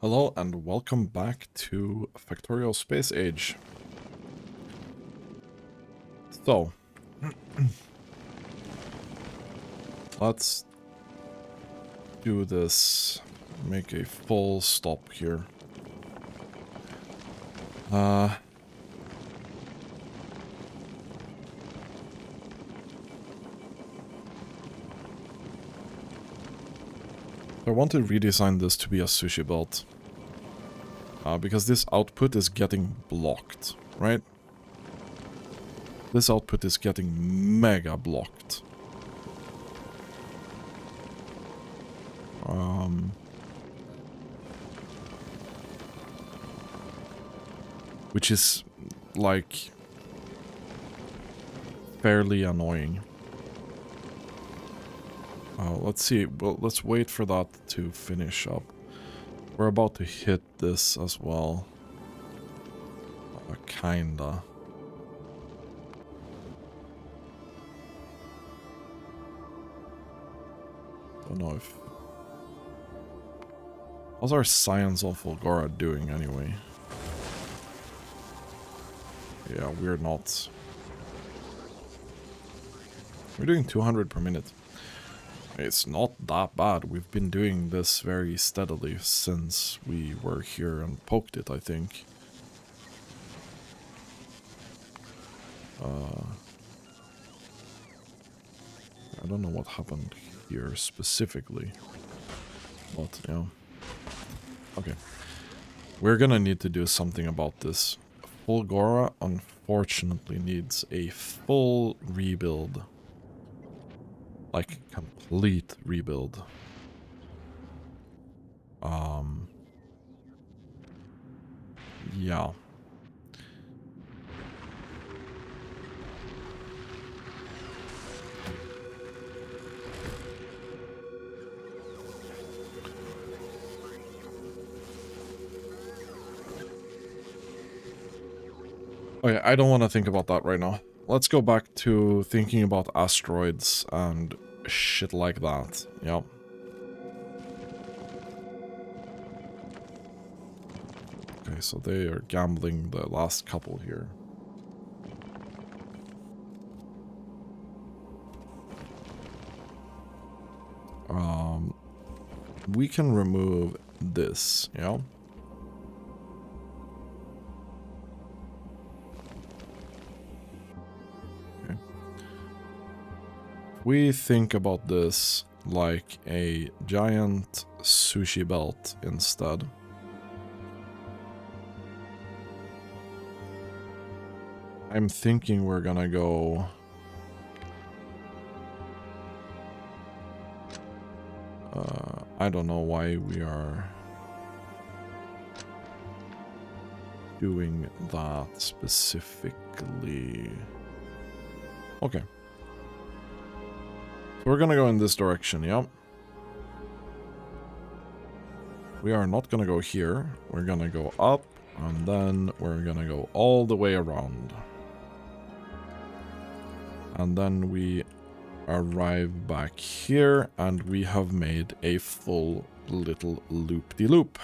Hello and welcome back to Factorio Space Age. So, let's do this, make a full stop here. I want to redesign this to be a sushi belt. Because this output is getting blocked, right? This output is getting mega blocked. Which is, like, fairly annoying. Let's see. Well, let's wait for that to finish up. We're about to hit this as well. Kinda. Don't know if... How's our science of Fulgora doing anyway? Yeah, we're not. We're doing 200 per minute. It's not that bad. We've been doing this very steadily since we were here and poked it, I think. I don't know what happened here specifically. But, yeah. Okay. We're gonna need to do something about this. Fulgora, unfortunately, needs a full rebuild. Like, complete rebuild. Yeah. Okay, I don't want to think about that right now. Let's go back to thinking about asteroids and shit like that. Yep. Okay, so they are gambling the last couple here. We can remove this, yeah? Okay. We think about this like a giant sushi belt instead. I'm thinking we're gonna go... I don't know why we are doing that specifically. Okay. So we're gonna go in this direction, yeah? We are not gonna go here. We're gonna go up, and then we're gonna go all the way around. And then we arrive back here, and we have made a full little loop-de-loop.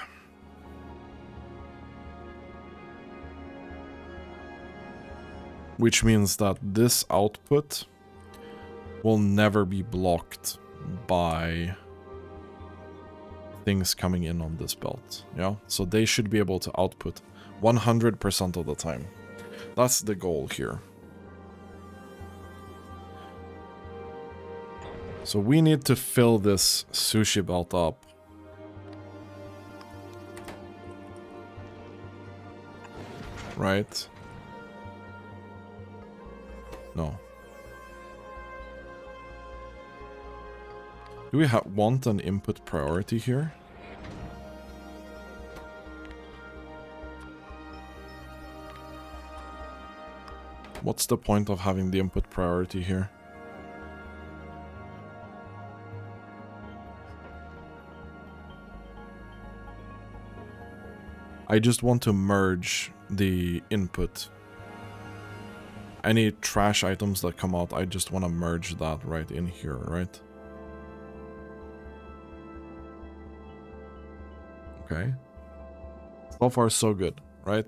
Which means that this output will never be blocked by things coming in on this belt, yeah? So they should be able to output 100% of the time. That's the goal here. So we need to fill this sushi belt up. Right? No. Do we want an input priority here? What's the point of having the input priority here? I just want to merge the input. Any trash items that come out, I just want to merge that right in here, right? Okay. So far, so good, right?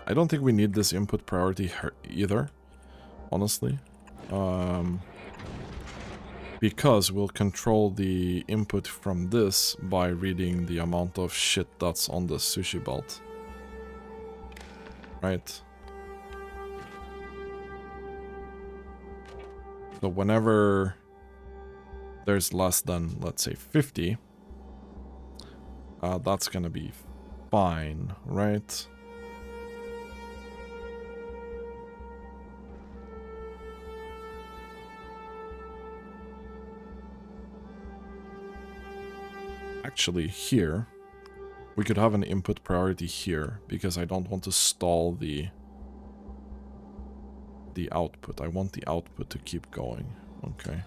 I don't think we need this input priority either, honestly. Because we'll control the input from this by reading the amount of shit that's on the sushi belt. Right? So whenever there's less than, let's say, 50, that's gonna be fine, right? Actually, here, we could have an input priority here, because I don't want to stall the output. I want the output to keep going. Okay.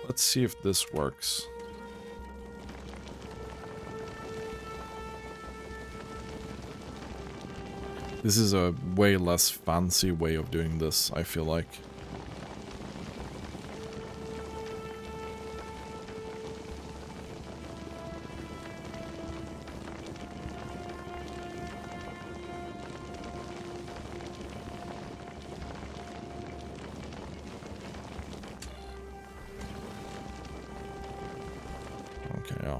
Let's see if this works. This is a way less fancy way of doing this, I feel like. Okay, yeah.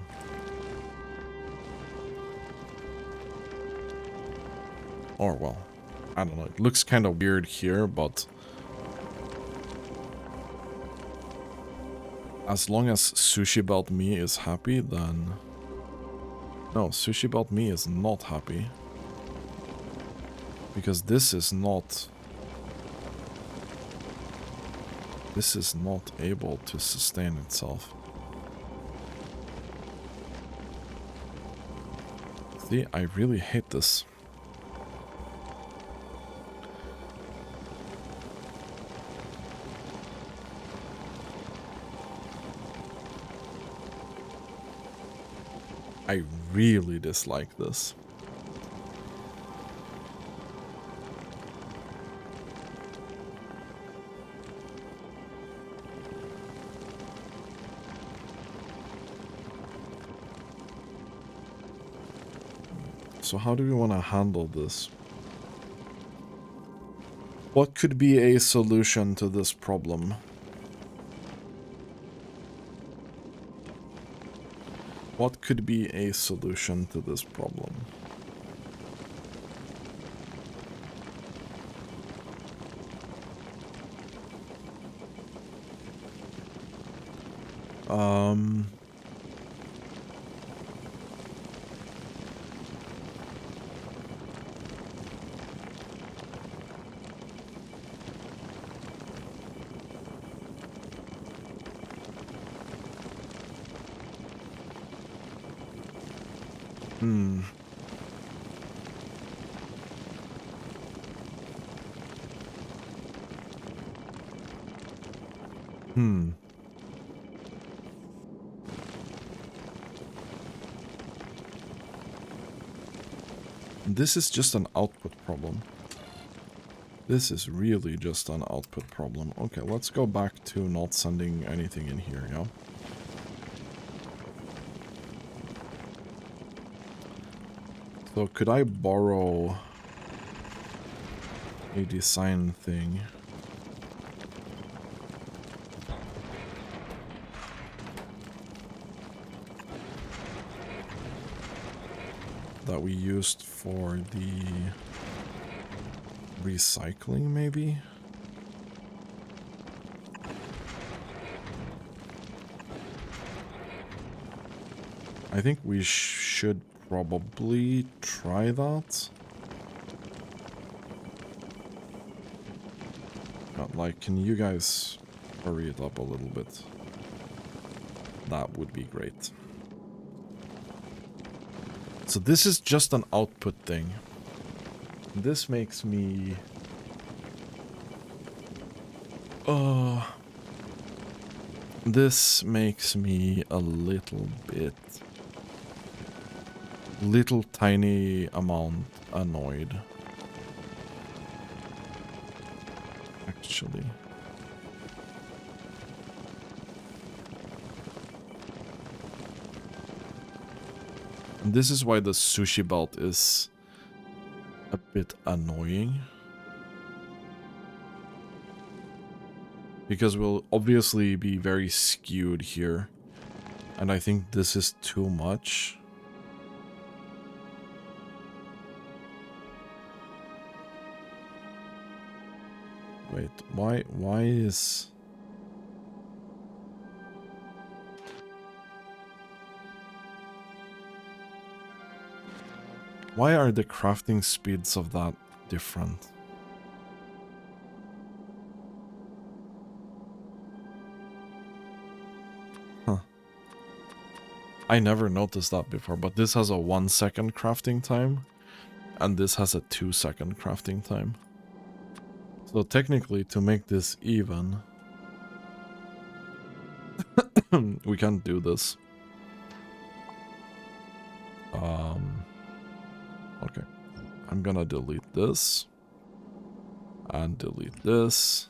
Or, well, I don't know. It looks kind of weird here, but as long as Sushi Belt Me is happy, then... No, Sushi Belt Me is not happy. Because this is not... This is not able to sustain itself. See, I really hate this. I really dislike this. So how do we want to handle this? What could be a solution to this problem? What could be a solution to this problem? This is just an output problem. This is really just an output problem. Okay, let's go back to not sending anything in here, yeah? So could I borrow a design thing? That we used for the recycling, maybe? I think we should probably try that. But, like, can you guys hurry it up a little bit? That would be great. So this is just an output thing. This makes me... This makes me a little bit... Little tiny amount annoyed. actually. And this is why the sushi belt is a bit annoying. Because we'll obviously be very skewed here. And I think this is too much. Wait, why is... Why are the crafting speeds of that different? Huh. I never noticed that before, but this has a 1 second crafting time, and this has a 2 second crafting time. So technically, to make this even, we can't do this. Okay. I'm gonna delete this. And delete this.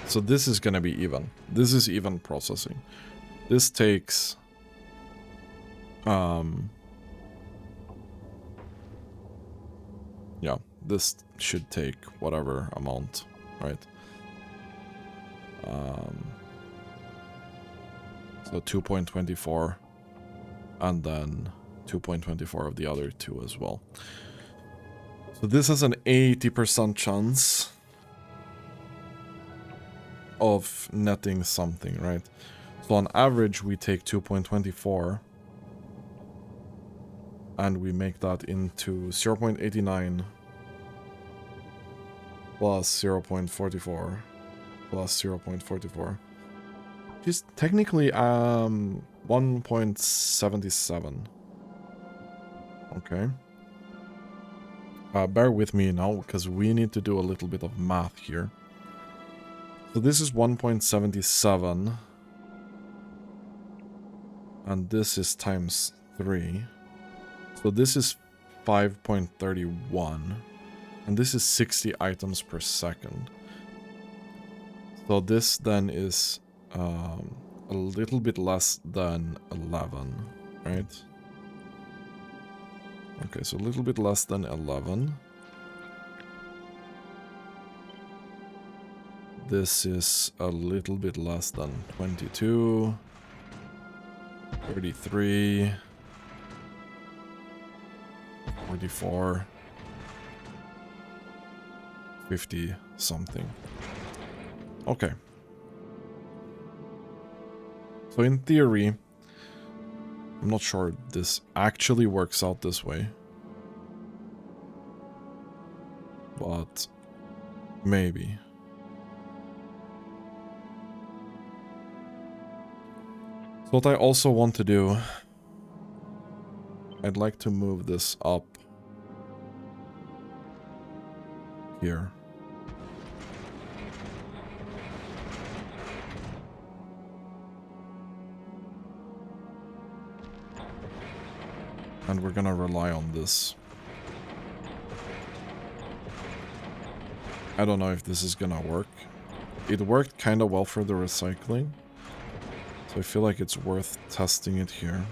So this is gonna be even. This is even processing. This takes... yeah, this should take whatever amount, right? So 2.24, and then 2.24 of the other two as well. So this has an 80% chance of netting something, right? So on average, we take 2.24 and we make that into 0.89 plus 0.44 plus 0.44. Which is technically 1.77. Okay. Bear with me now, because we need to do a little bit of math here. So this is 1.77. And this is times 3. So this is 5.31. And this is 60 items per second. So this then is a little bit less than 11, right? Okay, so a little bit less than 11. This is a little bit less than 22. 33. 44. 50 something. Okay. So in theory, I'm not sure this actually works out this way. But maybe. So what I also want to do, I'd like to move this up here. And we're gonna rely on this. I don't know if this is gonna work. It worked kind of well for the recycling. So I feel like it's worth testing it here.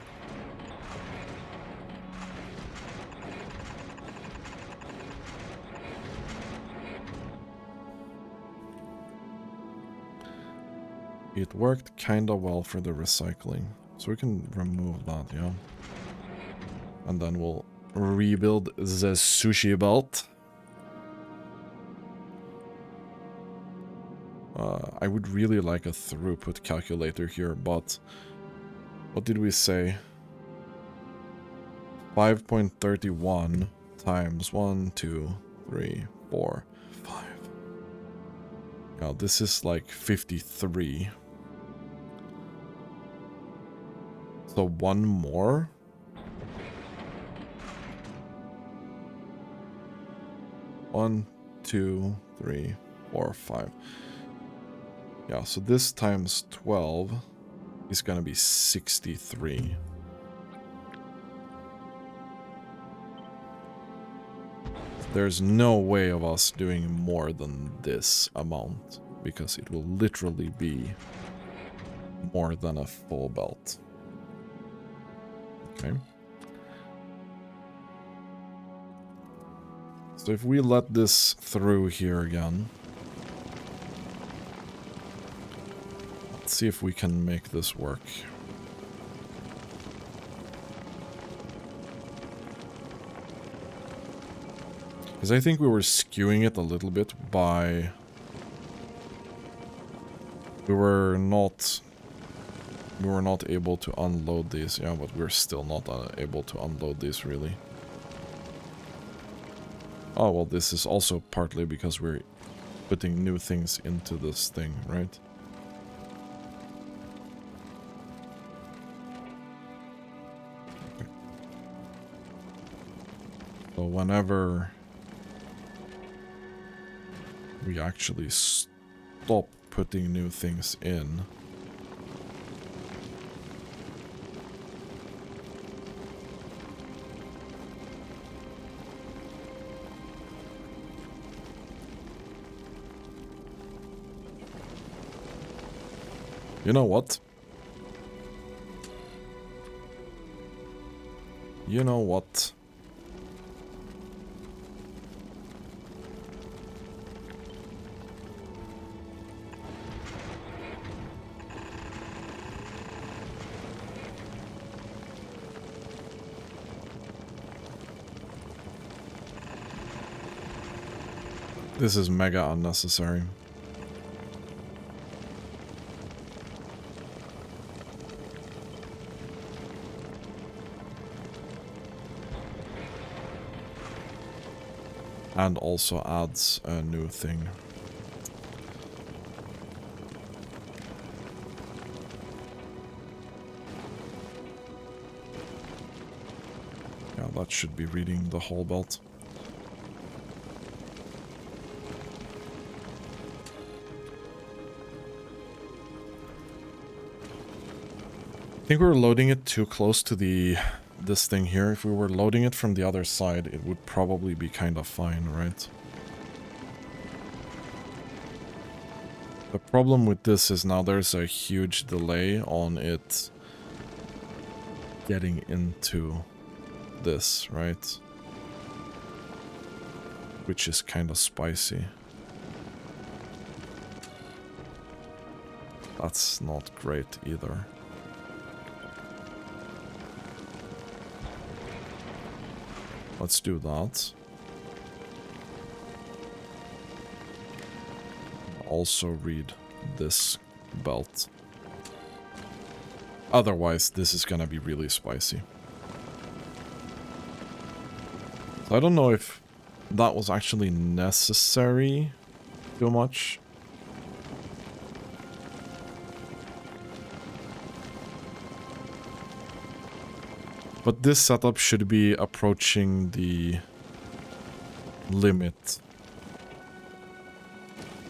It worked kind of well for the recycling. So we can remove that, yeah. And then we'll rebuild the sushi belt. I would really like a throughput calculator here, but what did we say? 5.31 times 1, 2, 3, 4, 5. Now this is like 53. So one more. One, two, three, 4, 5. Yeah, so this times 12 is gonna be 63. There's no way of us doing more than this amount, because it will literally be more than a full belt. Okay. So if we let this through here again, let's see if we can make this work. Because I think we were skewing it a little bit by... We were not able to unload these. Yeah, but we're still not able to unload these, really. Oh, well, this is also partly because we're putting new things into this thing, right? Okay. So whenever we actually stop putting new things in, you know what? You know what? This is mega unnecessary. And also adds a new thing. Yeah, that should be reading the whole belt. I think we're loading it too close to this thing here. If we were loading it from the other side, it would probably be kind of fine, right? The problem with this is now there's a huge delay on it getting into this, right? Which is kind of spicy. That's not great either. Let's do that. Also read this belt. Otherwise, this is gonna be really spicy. So I don't know if that was actually necessary too much. But this setup should be approaching the limit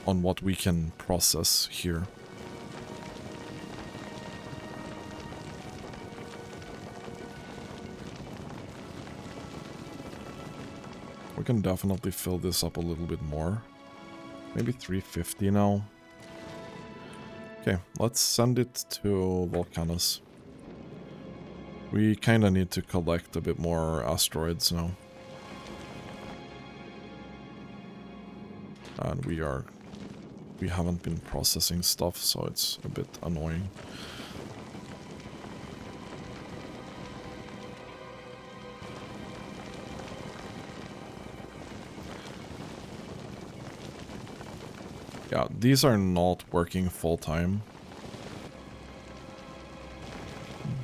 on what we can process here. We can definitely fill this up a little bit more. Maybe 350 now. Okay, let's send it to Volcanus. We kind of need to collect a bit more asteroids now. And we haven't been processing stuff, so it's a bit annoying. Yeah, these are not working full time.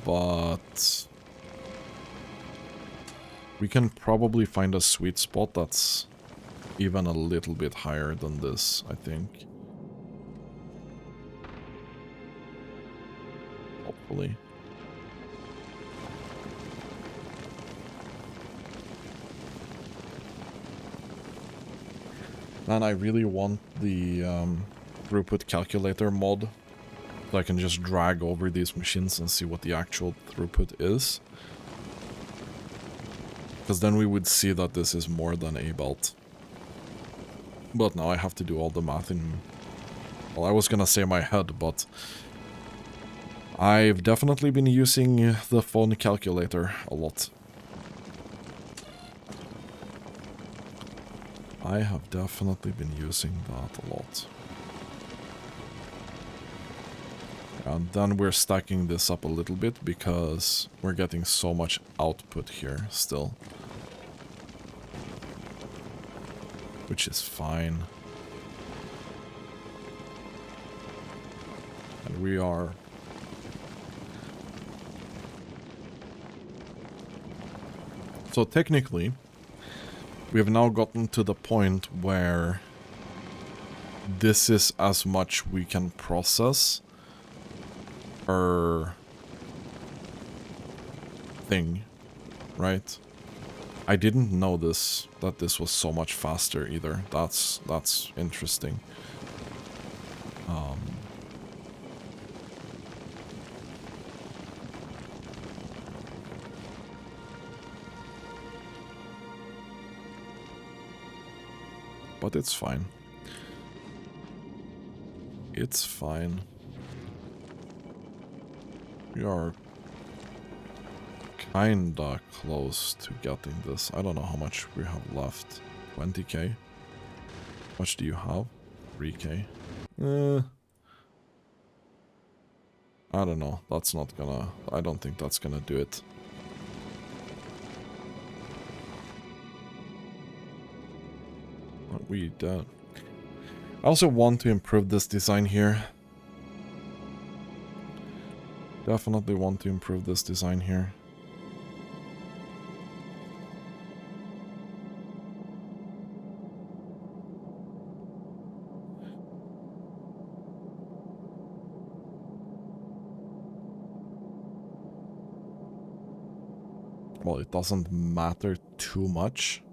But we can probably find a sweet spot that's even a little bit higher than this, I think. hopefully. And I really want the throughput calculator mod, so I can just drag over these machines and see what the actual throughput is. Because then we would see that this is more than a belt. But now I have to do all the math in... Well, I was gonna say my head, but... I've definitely been using the phone calculator a lot. I have definitely been using that a lot. And then we're stacking this up a little bit because we're getting so much output here still. Which is fine. And we are... So technically, we have now gotten to the point where this is as much we can process per thing, right? I didn't know that this was so much faster either. That's interesting. But it's fine. It's fine. We are kinda close to getting this. I don't know how much we have left. 20k? How much do you have? 3k? I don't know. That's not gonna... I don't think that's gonna do it. We done. I also want to improve this design here. Definitely want to improve this design here. Well, it doesn't matter too much.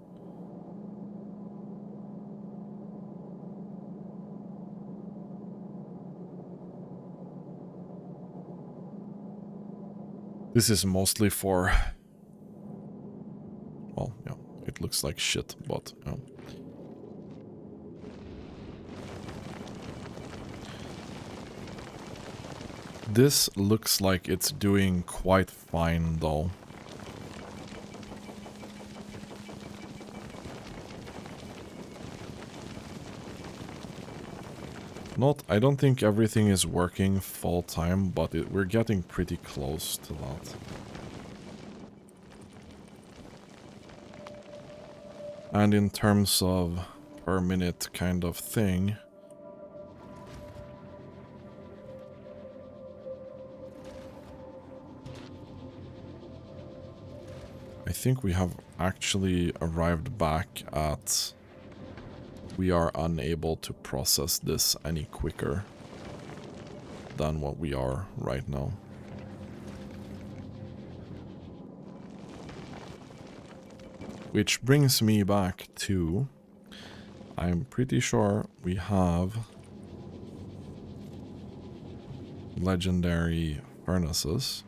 This is mostly for... Well, yeah, it looks like shit, but... Yeah. This looks like it's doing quite fine, though. I don't think everything is working full time, but we're getting pretty close to that. And in terms of per minute kind of thing, I think we have actually arrived back at... We are unable to process this any quicker than what we are right now. Which brings me back to... I'm pretty sure we have legendary furnaces.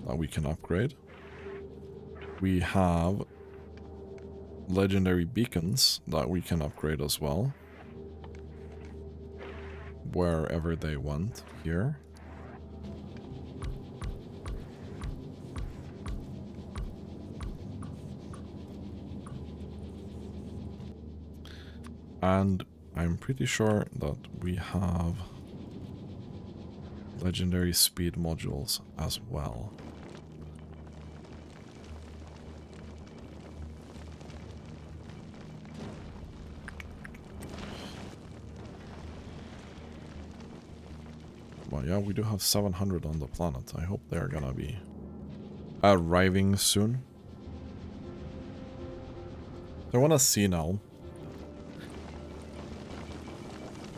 That we can upgrade. We have legendary beacons that we can upgrade as well. Wherever they went here. And I'm pretty sure that we have legendary speed modules as well. Well, yeah, we do have 700 on the planet. I hope they're gonna be arriving soon. I want to see now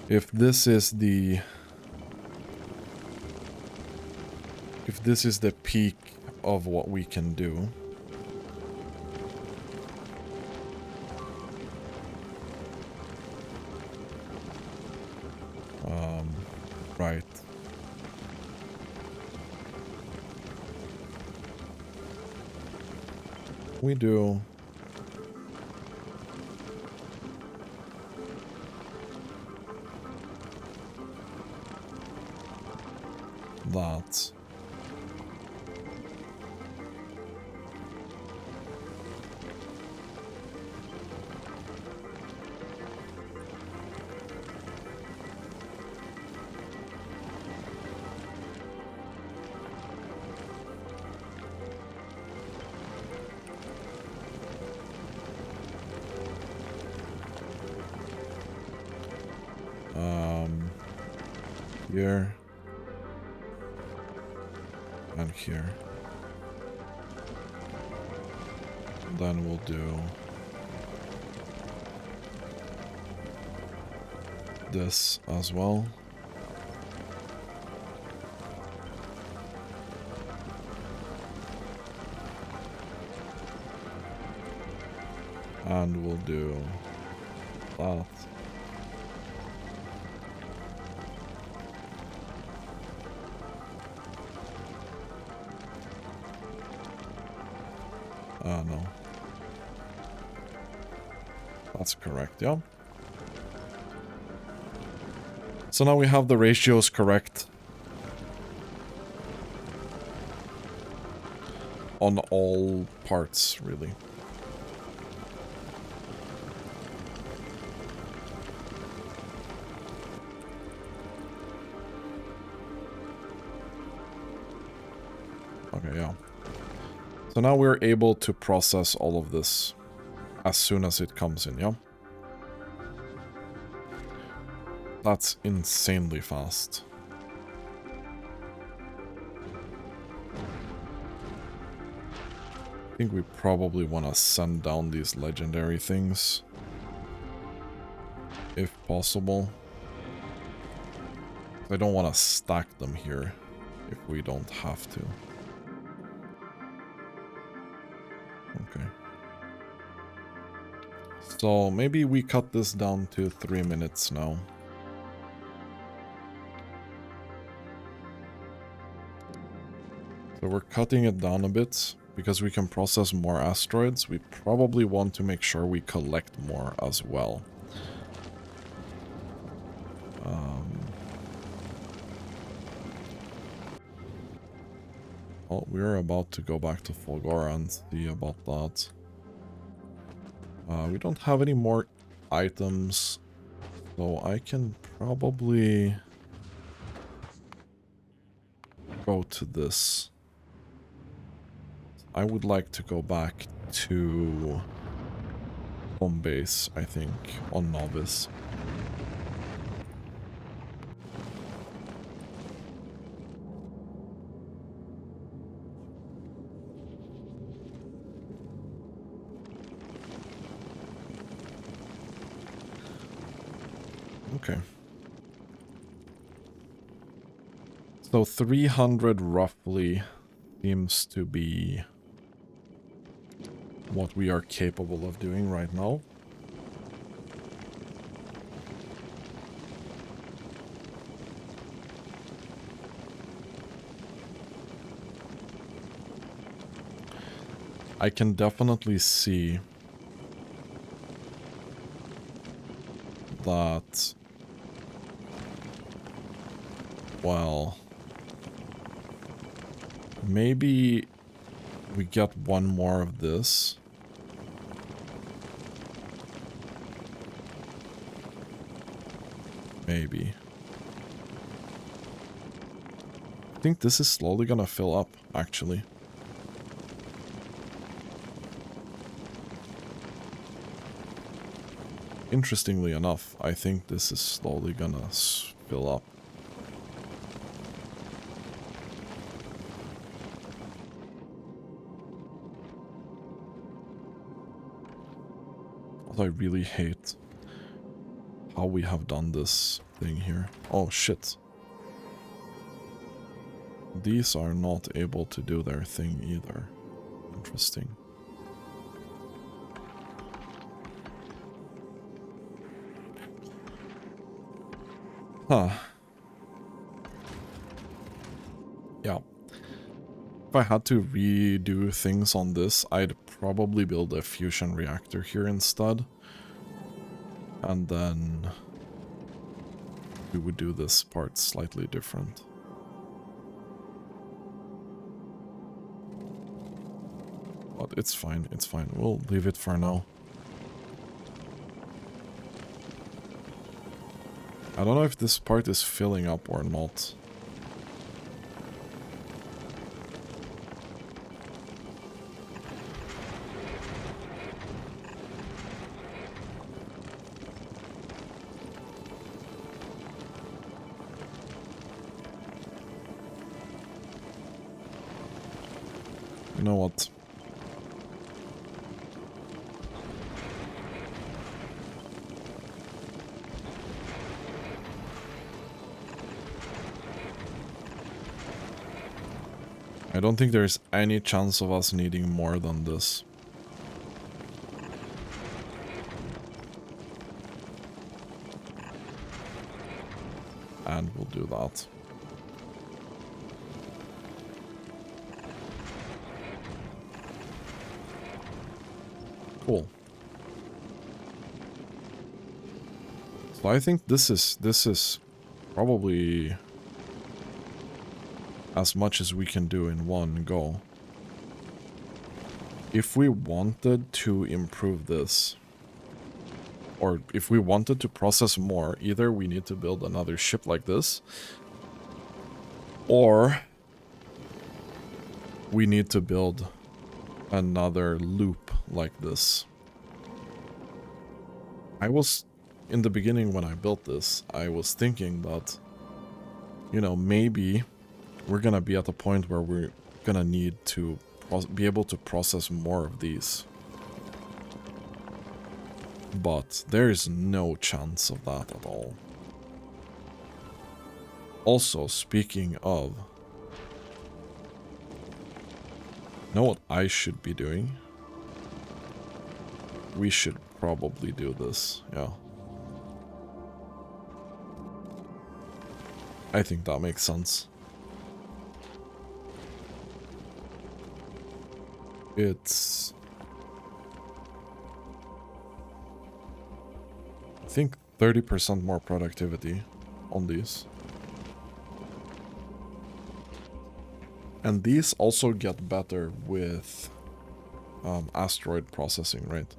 If this is the... If this is the peak of what we can do... Right. We do... that. Here. And here. And then we'll do this as well. And we'll do that. No. That's correct, yeah. So now we have the ratios correct on all parts, really. Okay, yeah. So now we're able to process all of this as soon as it comes in, yeah? That's insanely fast. I think we probably want to send down these legendary things, if possible. I don't want to stack them here if we don't have to. Okay. So maybe we cut this down to 3 minutes now. So we're cutting it down a bit because we can process more asteroids. We probably want to make sure we collect more as well. Well, we're about to go back to Fulgora and see about that. We don't have any more items, so I can probably go to this. I would like to go back to home base, I think, on Novice. Okay. So 300 roughly seems to be what we are capable of doing right now. I can definitely see that, well, maybe we get one more of this. Maybe. I think this is slowly gonna fill up, actually. Interestingly enough, I think this is slowly gonna fill up. Although I really hate how we have done this thing here. Oh, shit. These are not able to do their thing either. Interesting. Huh. Yeah. If I had to redo things on this, I'd probably build a fusion reactor here instead. And then we would do this part slightly different. But it's fine, it's fine. We'll leave it for now. I don't know if this part is filling up or not. You know what? I don't think there's any chance of us needing more than this. And we'll do that. Cool. So I think this is probably as much as we can do in one go. If we wanted to improve this, or if we wanted to process more, either we need to build another ship like this, or we need to build another loop like this. I was, in the beginning when I built this, I was thinking that, you know, maybe we're gonna be at a point where we're gonna need to be able to process more of these. But there is no chance of that at all. Also, speaking of, you know what I should be doing? We should probably do this, yeah. I think that makes sense. It's, I think, 30% more productivity on these. And these also get better with asteroid processing, right?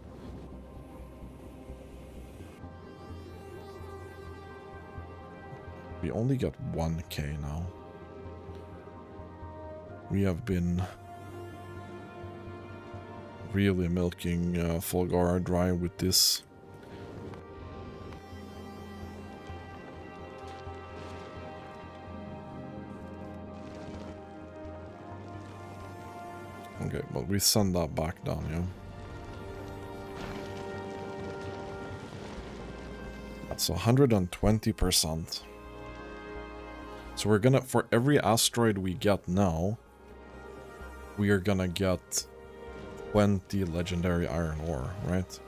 We only get 1k now. We have been really milking Fulgara dry with this. Okay, but we send that back down, yeah. That's 120%. So we're gonna, for every asteroid we get now, we are gonna get 20 legendary iron ore, right?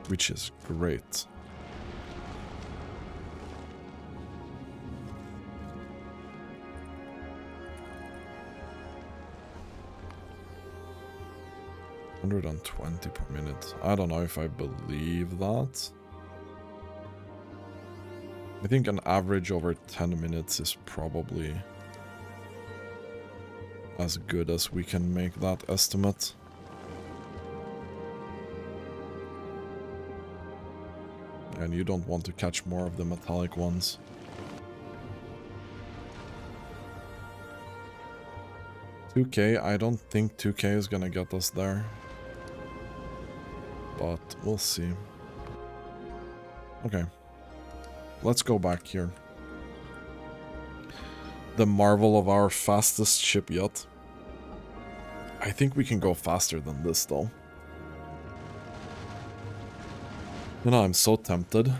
Which is great. $120 per minute. I don't know if I believe that. I think an average over 10 minutes is probably as good as we can make that estimate. And you don't want to catch more of the metallic ones. $2K, I don't think 2K is gonna get us there. But we'll see. Okay. Let's go back here. The marvel of our fastest ship yet. I think we can go faster than this, though. You know, I'm so tempted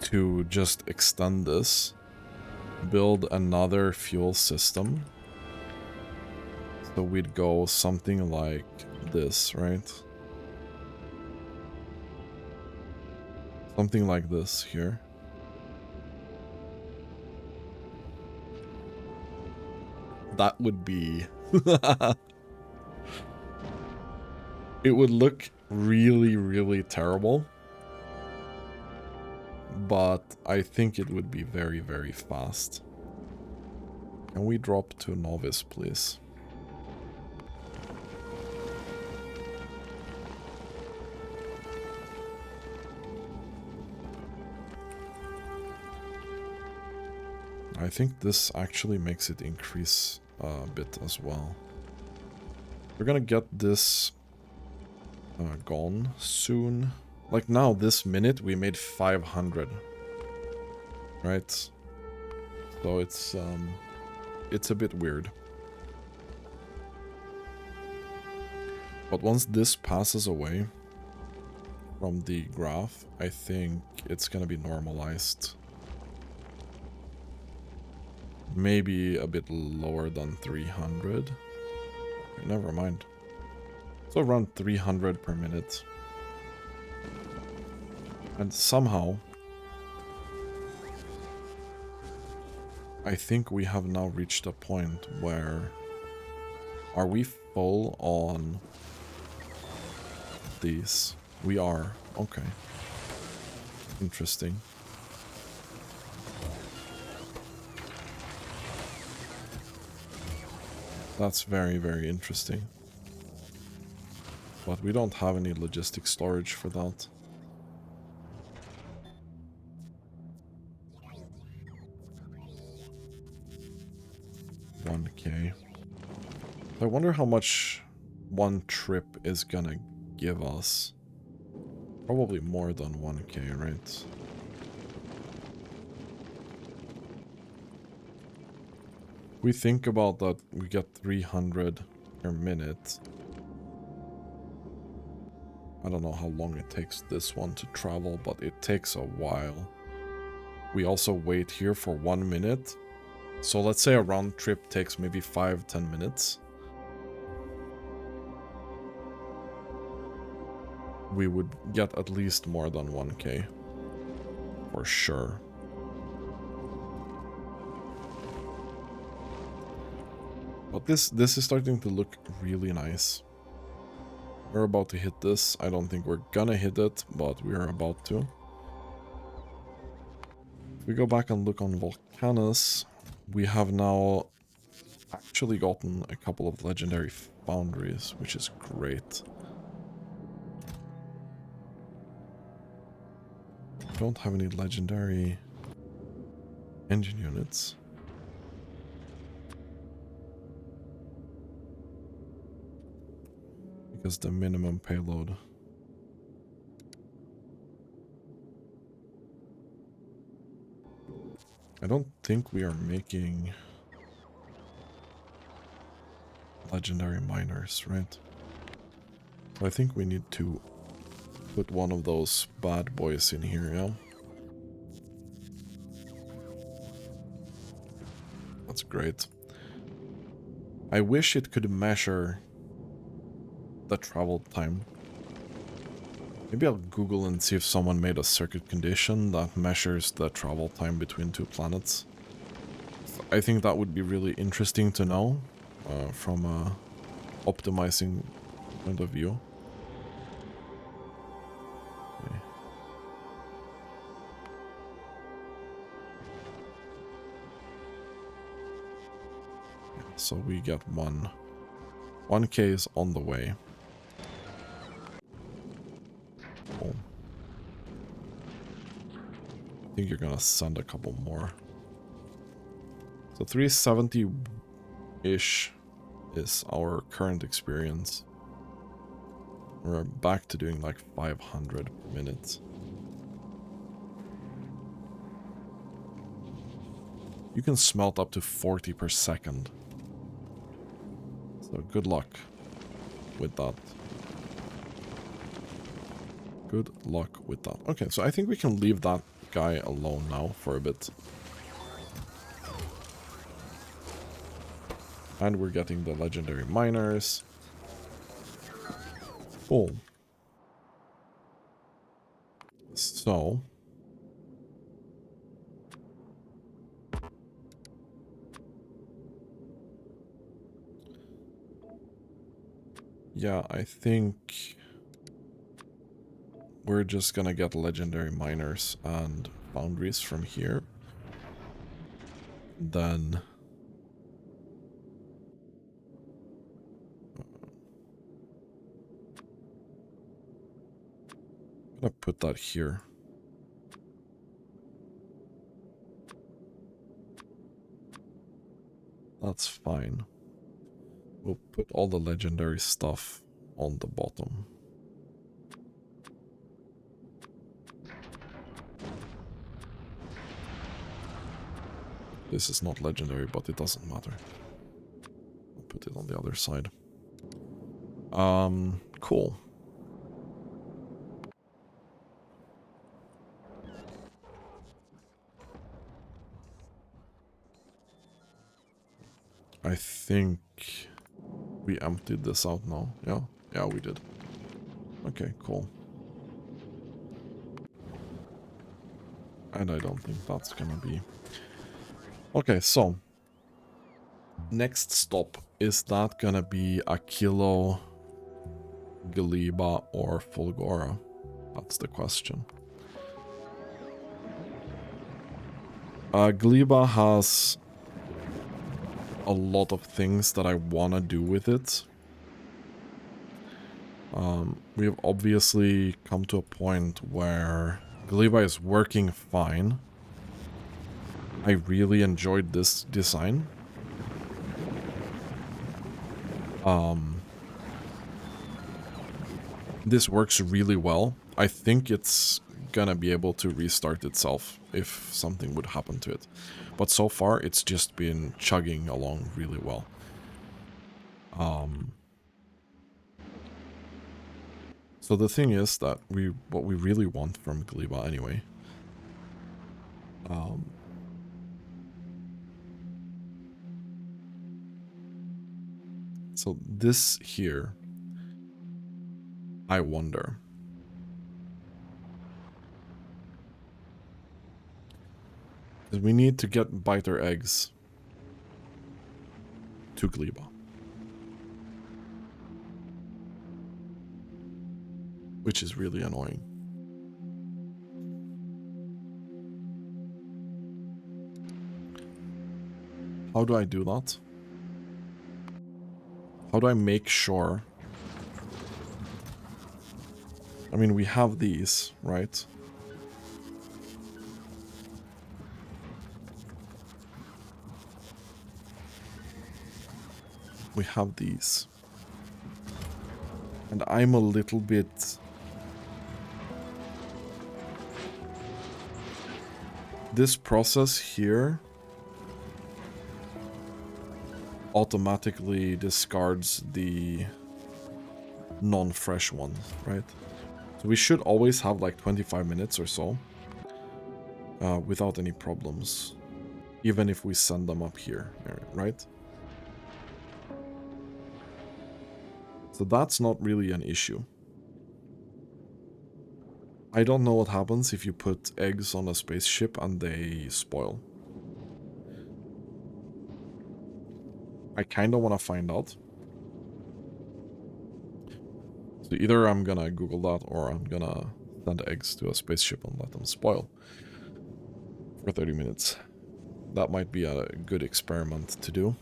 to just extend this, build another fuel system. So we'd go something like this, right? Something like this here. That would be... It would look really, really terrible. But I think it would be very, very fast. Can we drop to novice, please? I think this actually makes it increase a bit as well. We're gonna get this gone soon. Like now, this minute, we made 500. Right? So it's a bit weird. But once this passes away from the graph, I think it's gonna be normalized. Maybe a bit lower than 300. Never mind. So around 300 per minute. And somehow, I think we have now reached a point where... Are we full on these? We are. Okay. Interesting. That's very, very interesting. But we don't have any logistic storage for that. $1K. I wonder how much one trip is gonna give us. Probably more than 1K, right? We think about that, we get 300 per minute. I don't know how long it takes this one to travel, but it takes a while. We also wait here for 1 minute. So let's say a round trip takes maybe 5-10 minutes. We would get at least more than 1K. For sure. But this is starting to look really nice. We're about to hit this. I don't think we're gonna hit it, but we're about to. If we go back and look on Volcanus, we have now actually gotten a couple of legendary foundries, which is great. Don't have any legendary engine units. Because the minimum payload. I don't think we are making legendary miners, right? So I think we need to put one of those bad boys in here, yeah? That's great. I wish it could measure the travel time. Maybe I'll Google and see if someone made a circuit condition that measures the travel time between two planets. I think that would be really interesting to know from a optimizing point of view. Okay. Yeah, so we get 1K is on the way. Cool. I think you're gonna send a couple more. So 370-ish is our current experience. We're back to doing like 500 minutes. You can smelt up to 40 per second. So good luck with that. Good luck with that. Okay, so I think we can leave that guy alone now for a bit. And we're getting the legendary miners. Cool. So... yeah, I think... we're just gonna get legendary miners and foundries from here. Then... I'm gonna put that here. That's fine. We'll put all the legendary stuff on the bottom. This is not legendary, but it doesn't matter. I'll put it on the other side. Cool. I think we emptied this out now. Yeah? Yeah, we did. Okay, cool. And I don't think that's gonna be... okay, so... next stop. Is that gonna be Aquilo, Galiba, or Fulgora? That's the question. Galiba has a lot of things that I want to do with it. We have obviously come to a point where Galiba is working fine. I really enjoyed this design. This works really well. I think it's gonna be able to restart itself if something would happen to it. But so far, it's just been chugging along really well. So the thing is that what we really want from Galiba anyway. So this here, I wonder. Because we need to get biter eggs to Galiba. Which is really annoying. How do I do that? How do I make sure? I mean, we have these, right? We have these. And I'm a little bit... this process here automatically discards the non-fresh ones, right? So we should always have like 25 minutes or so without any problems, even if we send them up here, right? So that's not really an issue. I don't know what happens if you put eggs on a spaceship and they spoil. I kind of want to find out. So either I'm gonna Google that or I'm gonna send eggs to a spaceship and let them spoil for 30 minutes. That might be a good experiment to do.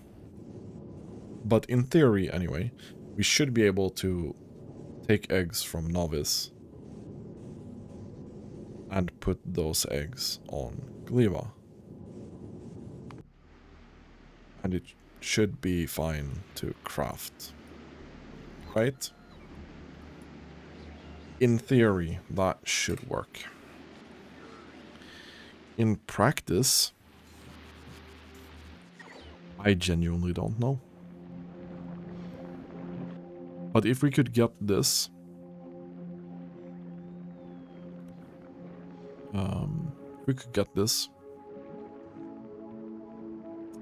But in theory, anyway, we should be able to take eggs from Novice and put those eggs on Galiba. And it should be fine to craft. Right? In theory, that should work. In practice, I genuinely don't know. But if we could get this... if we could get this...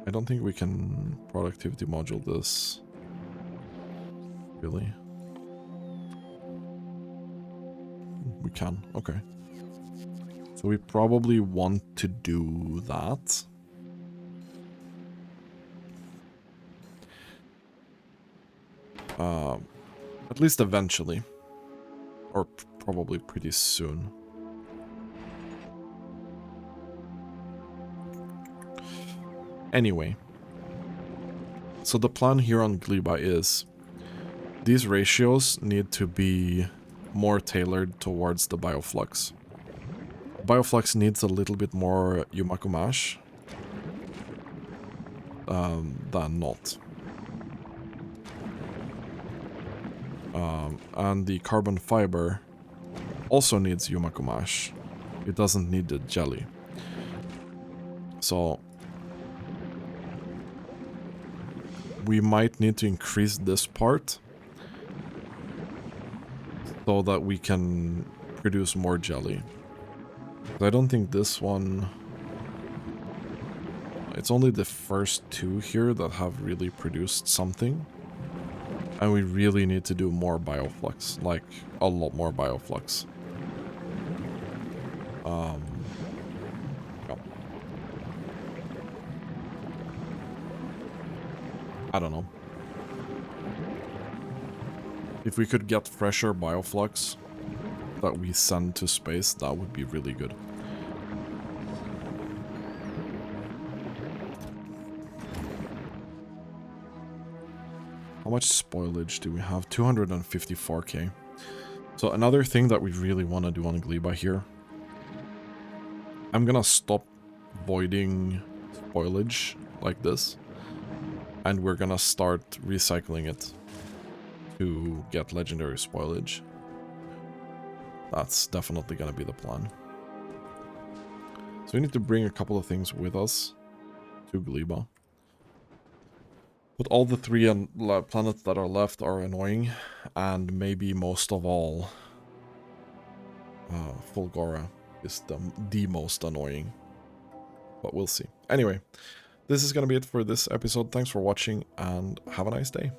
I don't think we can productivity module this. Really? We can, okay. So we probably want to do that. At least eventually. Or probably pretty soon. Anyway. So the plan here on Gleba is these ratios need to be more tailored towards the bioflux. Bioflux needs a little bit more Yumaku mash than not. And the carbon fiber also needs Yumaku mash. It doesn't need the jelly. So we might need to increase this part so that we can produce more jelly. I don't think this one... It's only the first two here that have really produced something. And we really need to do more bioflux, like a lot more bioflux. Yeah. I don't know. If we could get fresher bioflux that we send to space, that would be really good. How much spoilage do we have? 254k. So another thing that we really want to do on Gleba here. I'm gonna stop voiding spoilage like this. And we're gonna start recycling it to get legendary spoilage. That's definitely gonna be the plan. So we need to bring a couple of things with us to Gleba. But all the three planets that are left are annoying, and maybe most of all, Fulgora is the most annoying. But we'll see. Anyway, this is gonna be it for this episode. Thanks for watching, and have a nice day.